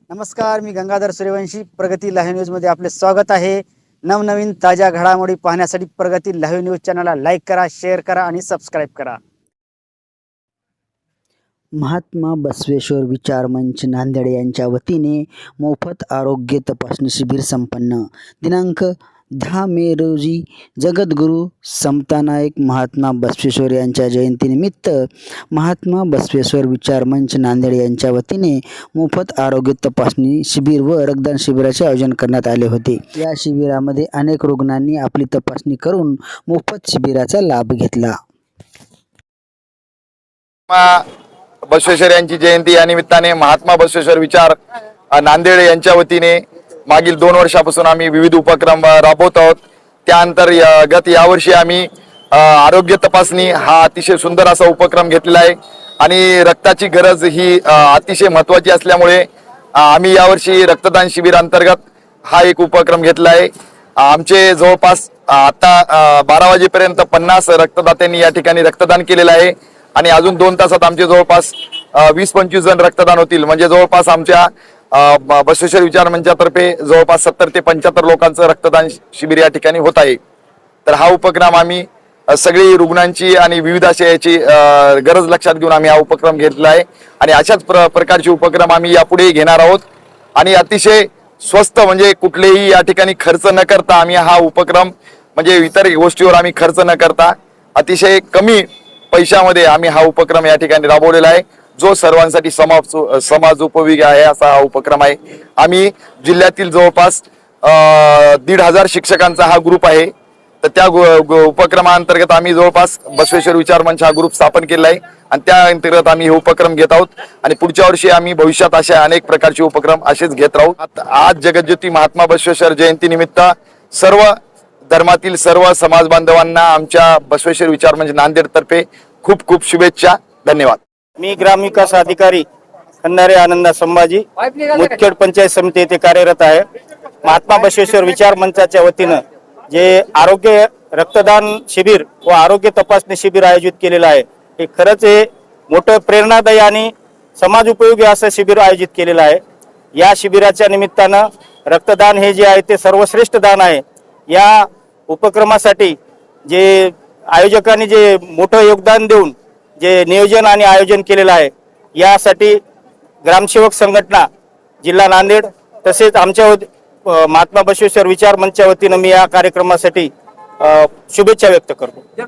नमस्कार, मी गंगाधर सूर्यवंशी. प्रगती लाईव्ह न्यूजमध्ये आपले स्वागत आहे. नवनवीन ताज्या घडामोडी पाहण्यासाठी प्रगती लाईव्ह न्यूज चॅनलला लाईक करा, शेअर करा आणि सबस्क्राईब करा. महात्मा बसवेश्वर विचार मंच नांदेड यांच्या वतीने मोफत आरोग्य तपासणी शिबिर संपन्न. दिनांक 10 मे रोजी जगद्गुरू समता नायक महात्मा बसवेश्वर यांच्या जयंतीनिमित्त महात्मा बसवेश्वर विचार मंच नांदेड यांच्या वतीने मोफत आरोग्य तपासणी शिबिर व रक्तदान शिबिराचे आयोजन करण्यात आले होते. या शिबिरामध्ये अनेक रुग्णांनी आपली तपासणी करून मोफत शिबिराचा लाभ घेतला. बसवेश्वर यांची जयंती या निमित्ताने महात्मा बसवेश्वर विचार नांदेड यांच्या वतीने मागील 2 वर्षापासून आम्ही विविध उपक्रम राबवत आहोत. त्या अंतर्गत यावर्षी आम्ही आरोग्य तपासणी हा अतिशय सुंदर असा उपक्रम घेतलेला आहे आणि रक्ताची गरज ही अतिशय महत्त्वाची असल्यामुळे आम्ही यावर्षी रक्तदान शिबिर अंतर्गत हा एक उपक्रम घेतला आहे. आमचे जवळपास आता 12 वाजेपर्यंत 50 रक्तदात्यांनी या ठिकाणी रक्तदान केलेलं आहे आणि अजून 2 तासात आमचे जवळपास 20-25 जण रक्तदान होतील. म्हणजे जवळपास आमच्या बसवेश्वर विचार मंचातर्फे जवळपास 70 ते 75 लोकांचं रक्तदान शिबिर या ठिकाणी होत आहे. तर हा उपक्रम आम्ही सगळी रुग्णांची आणि विविध अशा याची गरज लक्षात घेऊन आम्ही हा उपक्रम घेतला आहे आणि अशाच प्रकारचे उपक्रम आम्ही यापुढे घेणार आहोत आणि अतिशय स्वस्त म्हणजे कुठलेही या ठिकाणी खर्च न करता आम्ही हा उपक्रम म्हणजे इतर गोष्टीवर आम्ही खर्च न करता अतिशय कमी पैशामध्ये आम्ही हा उपक्रम या ठिकाणी राबवलेला आहे, जो सर्वांसाठी समाज उपयोगी आहे असा हा उपक्रम आहे. आम्ही जिल्ह्यातील जवळपास 1,500 शिक्षकांचा हा ग्रुप आहे. तर त्या उपक्रमाअंतर्गत आम्ही जवळपास बसवेश्वर विचार मंच हा ग्रुप स्थापन केला आहे आणि त्या अंतर्गत आम्ही हे उपक्रम घेत आहोत आणि पुढच्या वर्षी आम्ही भविष्यात अशा अनेक प्रकारचे उपक्रम असेच घेत राहू. आज जगज्योती महात्मा बसवेश्वर जयंती निमित्त सर्व धर्मातील सर्व समाज बांधवांना आमच्या बसवेश्वर विचार मंच नांदेड तर्फे खूप खूप शुभेच्छा. धन्यवाद. मी ग्रामविकास अधिकारी खंडारे आनंदा संभाजी मुदखेड पंचायत समिती येथे कार्यरत आहे. महात्मा बसवेश्वर विचार मंचाच्या वतीनं जे आरोग्य रक्तदान शिबिर व आरोग्य तपासणी शिबिर आयोजित केलेलं आहे, हे खरंच हे मोठं प्रेरणादायी आणि समाज उपयोगी असं शिबिर आयोजित केलेलं आहे. या शिबिराच्या निमित्तानं रक्तदान हे जे आहे ते सर्वश्रेष्ठ दान आहे. या उपक्रमासाठी जे आयोजकांनी जे मोठं योगदान देऊन जे नियोजन आणि आयोजन केलेलं आहे, यासाठी ग्रामसेवक संघटना जिल्हा नांदेड तसेच आमच्या महात्मा बसवेश्वर विचार मंचच्या वतीनं मी या कार्यक्रमासाठी शुभेच्छा व्यक्त करतो.